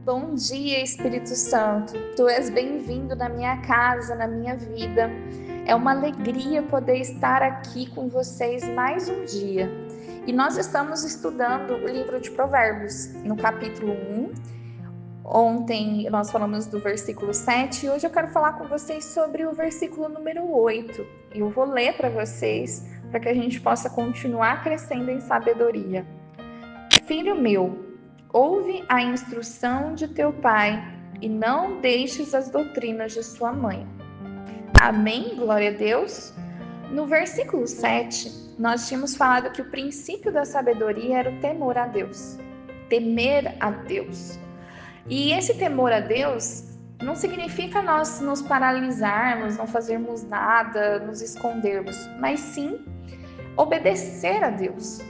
Bom dia, Espírito Santo. Tu és bem-vindo na minha casa, na minha vida. É uma alegria poder estar aqui com vocês mais um dia. E nós estamos estudando o livro de Provérbios, no capítulo 1. Ontem nós falamos do versículo 7 e hoje eu quero falar com vocês sobre o versículo número 8. Eu vou ler para vocês, para que a gente possa continuar crescendo em sabedoria. Filho meu, ouve a instrução de teu pai e não deixes as doutrinas de sua mãe. Amém? Glória a Deus. No versículo 7, nós tínhamos falado que o princípio da sabedoria era o temor a Deus. Temer a Deus. E esse temor a Deus não significa nós nos paralisarmos, não fazermos nada, nos escondermos, mas sim obedecer a Deus.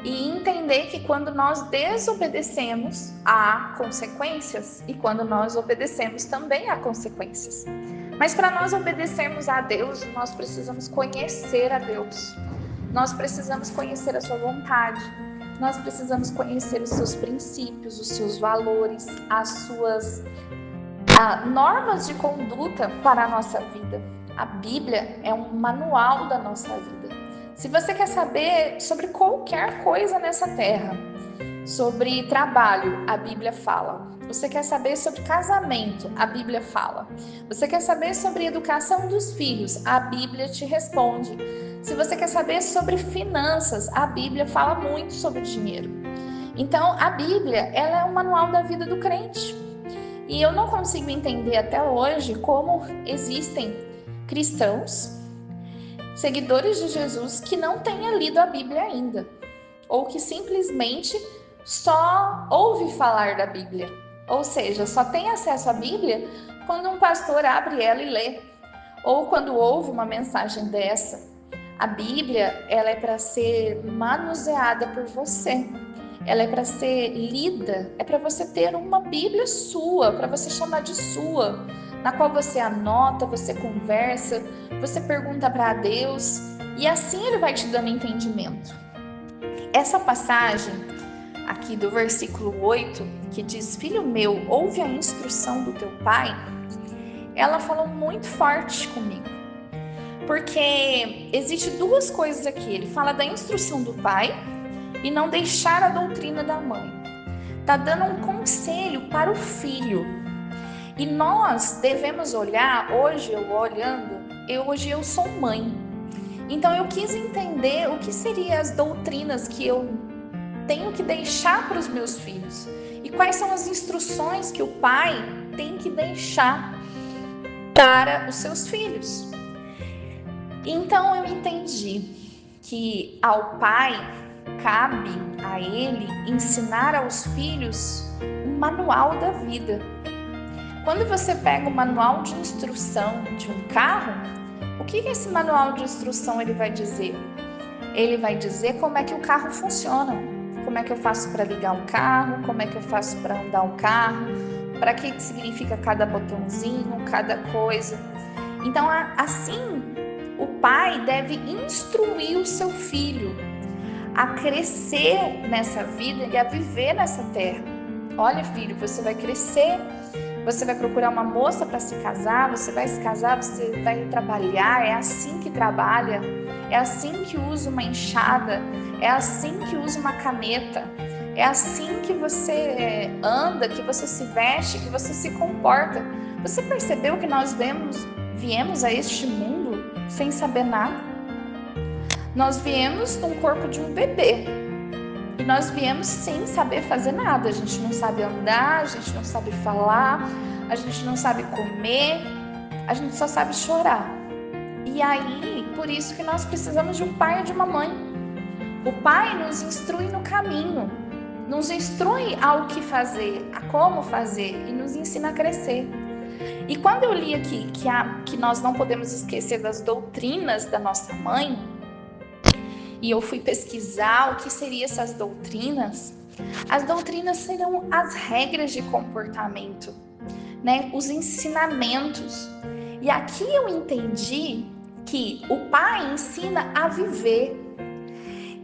E entender que quando nós desobedecemos, há consequências, e quando nós obedecemos também há consequências. Mas para nós obedecermos a Deus, nós precisamos conhecer a Deus. Nós precisamos conhecer a sua vontade. Nós precisamos conhecer os seus princípios, os seus valores, as suas normas de conduta para a nossa vida. A Bíblia é um manual da nossa vida. Se você quer saber sobre qualquer coisa nessa terra, sobre trabalho, a Bíblia fala. Você quer saber sobre casamento, a Bíblia fala. Você quer saber sobre educação dos filhos, a Bíblia te responde. Se você quer saber sobre finanças, a Bíblia fala muito sobre dinheiro. Então, a Bíblia, ela é um manual da vida do crente. E eu não consigo entender até hoje como existem cristãos, seguidores de Jesus, que não tenham lido a Bíblia ainda, ou que simplesmente só ouve falar da Bíblia, ou seja, só tem acesso à Bíblia quando um pastor abre ela e lê, ou quando ouve uma mensagem dessa. A Bíblia, ela é para ser manuseada por você. Ela é para ser lida, é para você ter uma Bíblia sua, para você chamar de sua, na qual você anota, você conversa, você pergunta para Deus, e assim Ele vai te dando entendimento. Essa passagem aqui do versículo 8, que diz: Filho meu, ouve a instrução do teu pai, ela falou muito forte comigo, porque existe duas coisas aqui. Ele fala da instrução do pai e não deixar a doutrina da mãe. Está dando um conselho para o filho. E nós devemos olhar, hoje eu sou mãe. Então eu quis entender o que seriam as doutrinas que eu tenho que deixar para os meus filhos. E quais são as instruções que o pai tem que deixar para os seus filhos. Então eu entendi que ao pai cabe a ele ensinar aos filhos um manual da vida. Quando você pega o manual de instrução de um carro, o que esse manual de instrução ele vai dizer? Ele vai dizer como é que o carro funciona, como é que eu faço para ligar um carro, como é que eu faço para andar um carro, para que significa cada botãozinho, cada coisa. Então, assim, o pai deve instruir o seu filho a crescer nessa vida e a viver nessa terra. Olha, filho, você vai crescer, você vai procurar uma moça para se casar, você vai se casar, você vai trabalhar, é assim que trabalha, é assim que usa uma enxada, é assim que usa uma caneta, é assim que você anda, que você se veste, que você se comporta. Você percebeu que nós viemos a este mundo sem saber nada? Nós viemos no corpo de um bebê e nós viemos sem saber fazer nada. A gente não sabe andar, a gente não sabe falar, a gente não sabe comer, a gente só sabe chorar. E aí, por isso que nós precisamos de um pai e de uma mãe. O pai nos instrui no caminho, nos instrui ao que fazer, a como fazer e nos ensina a crescer. E quando eu li aqui que nós não podemos esquecer das doutrinas da nossa mãe, e eu fui pesquisar o que seriam essas doutrinas, as doutrinas serão as regras de comportamento, né? Os ensinamentos. E aqui eu entendi que o pai ensina a viver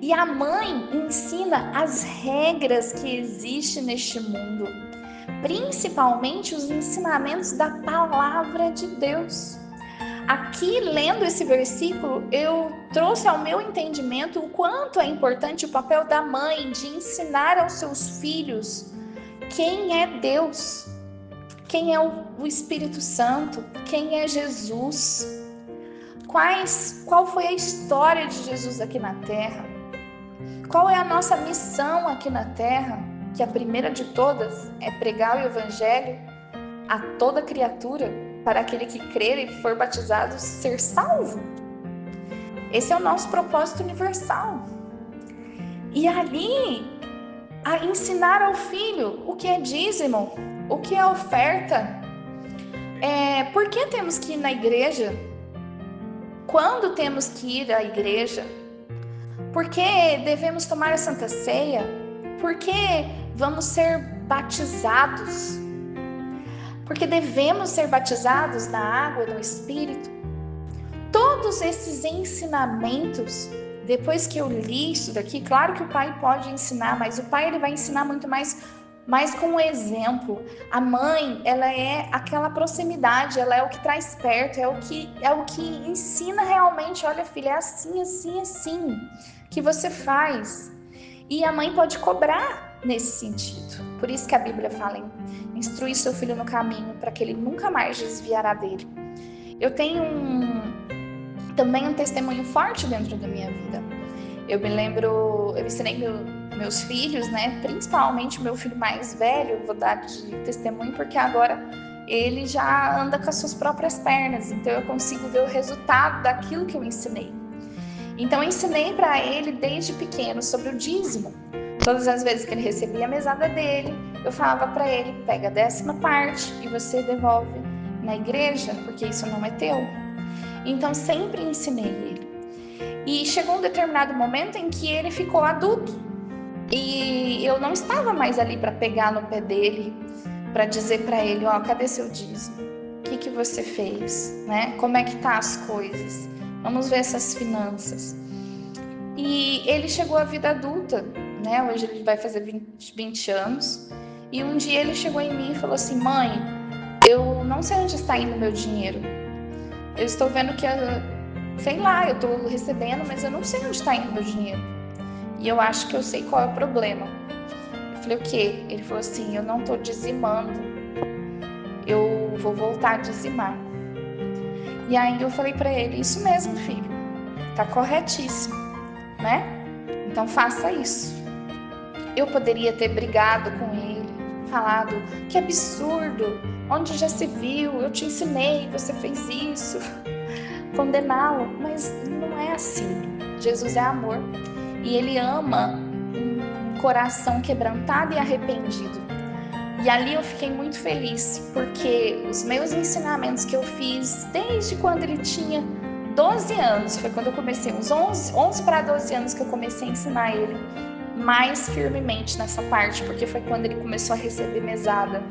e a mãe ensina as regras que existem neste mundo. principalmente os ensinamentos da palavra de Deus. Aqui, lendo esse versículo, eu trouxe ao meu entendimento o quanto é importante o papel da mãe de ensinar aos seus filhos quem é Deus, quem é o Espírito Santo, quem é Jesus, qual foi a história de Jesus aqui na Terra, qual é a nossa missão aqui na Terra, que a primeira de todas é pregar o Evangelho a toda criatura, para aquele que crer e for batizado ser salvo. Esse é o nosso propósito universal. E ali, a ensinar ao filho o que é dízimo, o que é oferta, por que temos que ir na igreja, quando temos que ir à igreja, por que devemos tomar a Santa Ceia, por que vamos ser batizados, porque devemos ser batizados na água do Espírito. Todos esses ensinamentos, depois que eu li isso daqui, claro que o pai pode ensinar, mas o pai ele vai ensinar muito mais com o exemplo. A mãe, ela é aquela proximidade, ela é o que traz perto, é o que ensina realmente. Olha, filha, é assim, assim, assim que você faz. E a mãe pode cobrar nesse sentido. Por isso que a Bíblia fala em instruir seu filho no caminho, para que ele nunca mais desviará dele. Eu tenho também um testemunho forte dentro da minha vida. Eu me lembro, eu ensinei meus filhos, né? Principalmente o meu filho mais velho, eu vou dar de testemunho, porque agora ele já anda com as suas próprias pernas, então eu consigo ver o resultado daquilo que eu ensinei. Então eu ensinei para ele desde pequeno sobre o dízimo. Todas as vezes que ele recebia a mesada dele, eu falava para ele, pega a 10ª parte e você devolve na igreja, porque isso não é teu. Então sempre ensinei ele. E chegou um determinado momento em que ele ficou adulto. E eu não estava mais ali para pegar no pé dele, para dizer para ele, cadê seu dízimo? O que você fez? Né? Como é que tá as coisas? Vamos ver essas finanças. E ele chegou à vida adulta, né? Hoje ele vai fazer 20 anos. E um dia ele chegou em mim e falou assim, mãe, eu não sei onde está indo meu dinheiro. Eu estou vendo que, sei lá, eu estou recebendo, mas eu não sei onde está indo meu dinheiro. E eu acho que eu sei qual é o problema. Eu falei, o quê? Ele falou assim, eu não estou dizimando. Eu vou voltar a dizimar. E aí eu falei para ele, isso mesmo, filho. Tá corretíssimo, né? Então faça isso. Eu poderia ter brigado com ele, falado, que absurdo, onde já se viu, eu te ensinei, você fez isso, condená-lo, mas não é assim. Jesus é amor e ele ama um coração quebrantado e arrependido. E ali eu fiquei muito feliz, porque os meus ensinamentos que eu fiz desde quando ele tinha 12 anos, foi quando eu comecei, uns 11 para 12 anos que eu comecei a ensinar ele mais firmemente nessa parte, porque foi quando ele começou a receber mesada.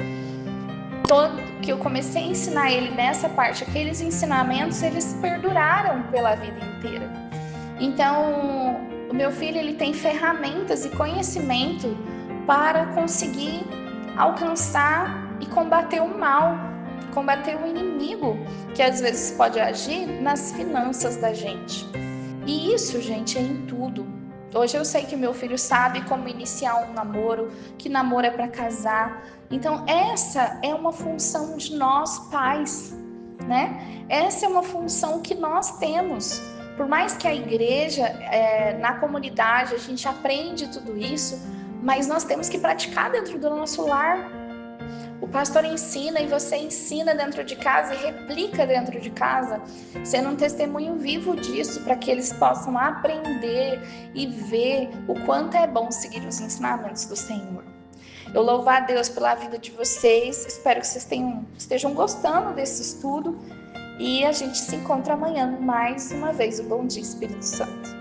Que eu comecei a ensinar ele nessa parte, aqueles ensinamentos, eles perduraram pela vida inteira. Então, o meu filho, ele tem ferramentas e conhecimento para conseguir alcançar e combater o mal, combater o inimigo, que às vezes pode agir nas finanças da gente. E isso, gente, é em tudo. Hoje eu sei que meu filho sabe como iniciar um namoro, que namoro é para casar. Então essa é uma função de nós pais, né? Essa é uma função que nós temos. Por mais que a igreja, na comunidade, a gente aprende tudo isso, mas nós temos que praticar dentro do nosso lar. O pastor ensina e você ensina dentro de casa e replica dentro de casa, sendo um testemunho vivo disso, para que eles possam aprender e ver o quanto é bom seguir os ensinamentos do Senhor. Eu louvo a Deus pela vida de vocês, espero que vocês estejam gostando desse estudo e a gente se encontra amanhã mais uma vez. Um bom dia, Espírito Santo.